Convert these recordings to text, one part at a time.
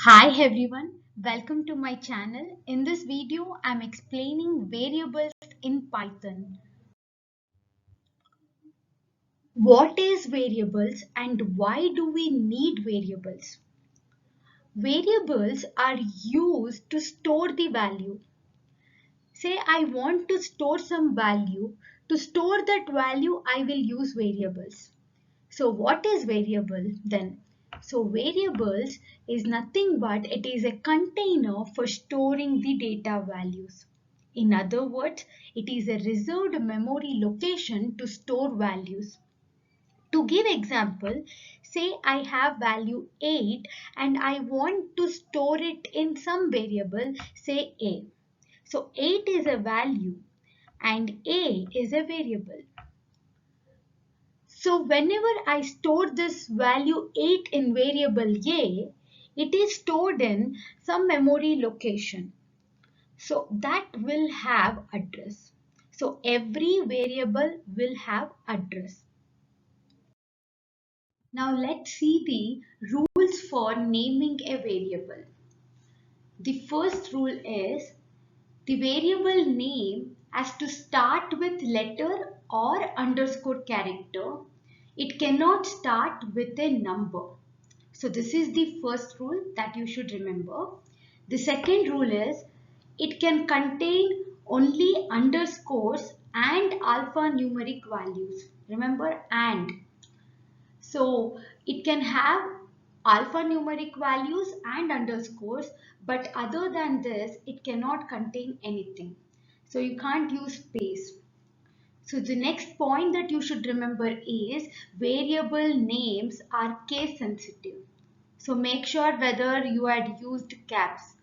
Hi everyone, welcome to my channel. In this video, I'm explaining variables in Python. What is variables and why do we need variables? Variables are used to store the value. Say I want to store some value. To store that value, I will use variables. So what is variable then? So variables is nothing but it is a container for storing the data values. In other words, it is a reserved memory location to store values. To give example, say I have value 8 and I want to store it in some variable, say a. So 8 is a value and a is a variable. So whenever I store this value 8 in variable a, it is stored in some memory location. So that will have address. So every variable will have address. Now let's see the rules for naming a variable. The first rule is the variable name has to start with letter or underscore character. It cannot start with a number. So this is the first rule that you should remember. The second rule is it can contain only underscores and alphanumeric values. Remember and. So it can have alphanumeric values and underscores, but other than this, it cannot contain anything. So you can't use space. So the next point that you should remember is variable names are case sensitive. So make sure whether you had used caps.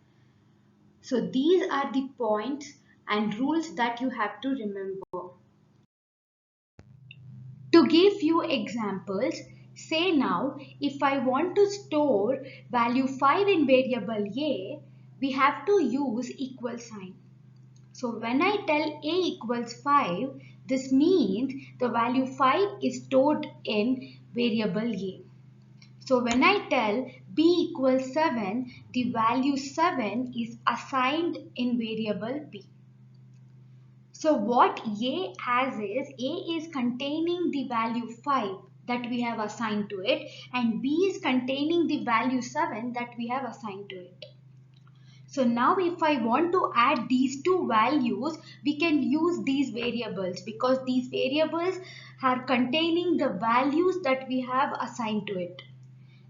So these are the points and rules that you have to remember. To give few examples, say now if I want to store value 5 in variable a, we have to use equal sign. So when I tell a equals 5, this means the value 5 is stored in variable a. So when I tell b equals 7, the value 7 is assigned in variable b. So what A has is A is containing the value 5 that we have assigned to it and B is containing the value 7 that we have assigned to it. So now if I want to add these two values, we can use these variables because these variables are containing the values that we have assigned to it.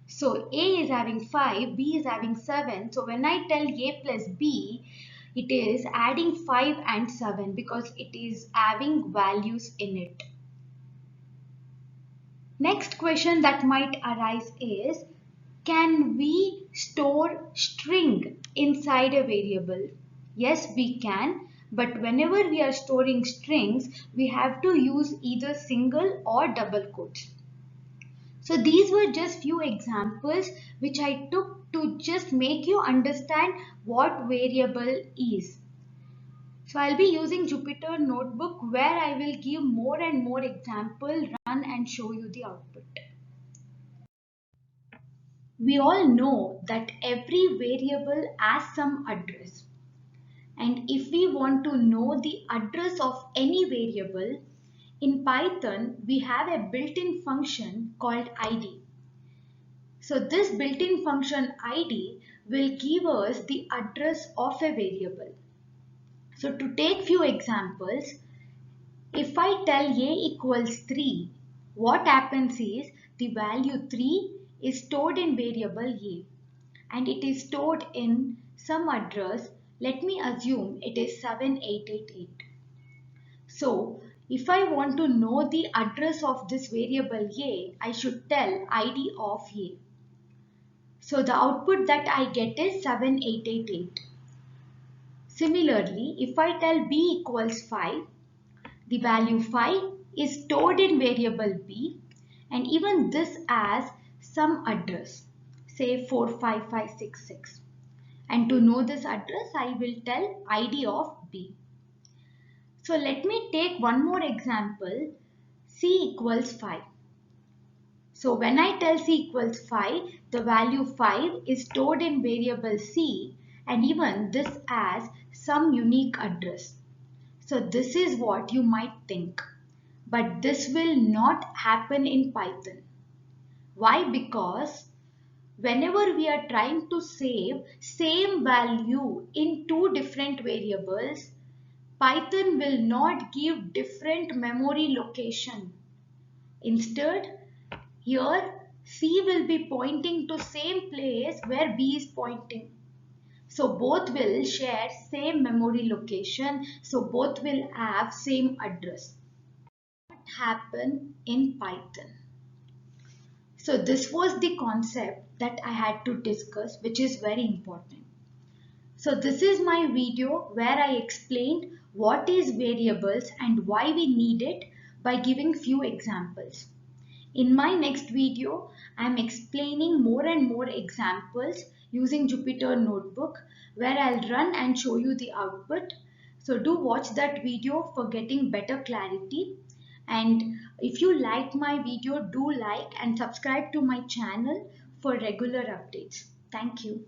So A is having 5, B is having 7. So when I tell A plus B, it is adding 5 and 7 because it is having values in it. Next question that might arise is, can we store string inside a variable? Yes, we can. But whenever we are storing strings, we have to use either single or double quotes. So these were just few examples which I took to just make you understand what variable is. So I'll be using Jupyter Notebook where I will give more and more example, run and show you the output. We all know that every variable has some address. And if we want to know the address of any variable, in Python we have a built-in function called id. So this built-in function id will give us the address of a variable. So to take few examples, if I tell a equals 3, what happens is the value 3 is stored in variable a and it is stored in some address. Let me assume it is 7888. So if I want to know the address of this variable a, I should tell id of a. So the output that I get is 7888. Similarly, if I tell b equals 5, the value 5 is stored in variable b and even this has some address, say 45566. And to know this address, I will tell id of b. So let me take one more example, c equals 5. So when I tell c equals 5, the value 5 is stored in variable c and even this as some unique address. So this is what you might think. But this will not happen in Python. Why? Because whenever we are trying to save same value in two different variables, Python will not give different memory location. Instead, here C will be pointing to same place where B is pointing. So both will share same memory location. So both will have same address. What happen in Python? So this was the concept that I had to discuss, which is very important. So this is my video where I explained what is variables and why we need it by giving few examples. In my next video, I am explaining more and more examples using Jupyter Notebook where I'll run and show you the output. So do watch that video for getting better clarity. And if you like my video, do like and subscribe to my channel for regular updates. Thank you.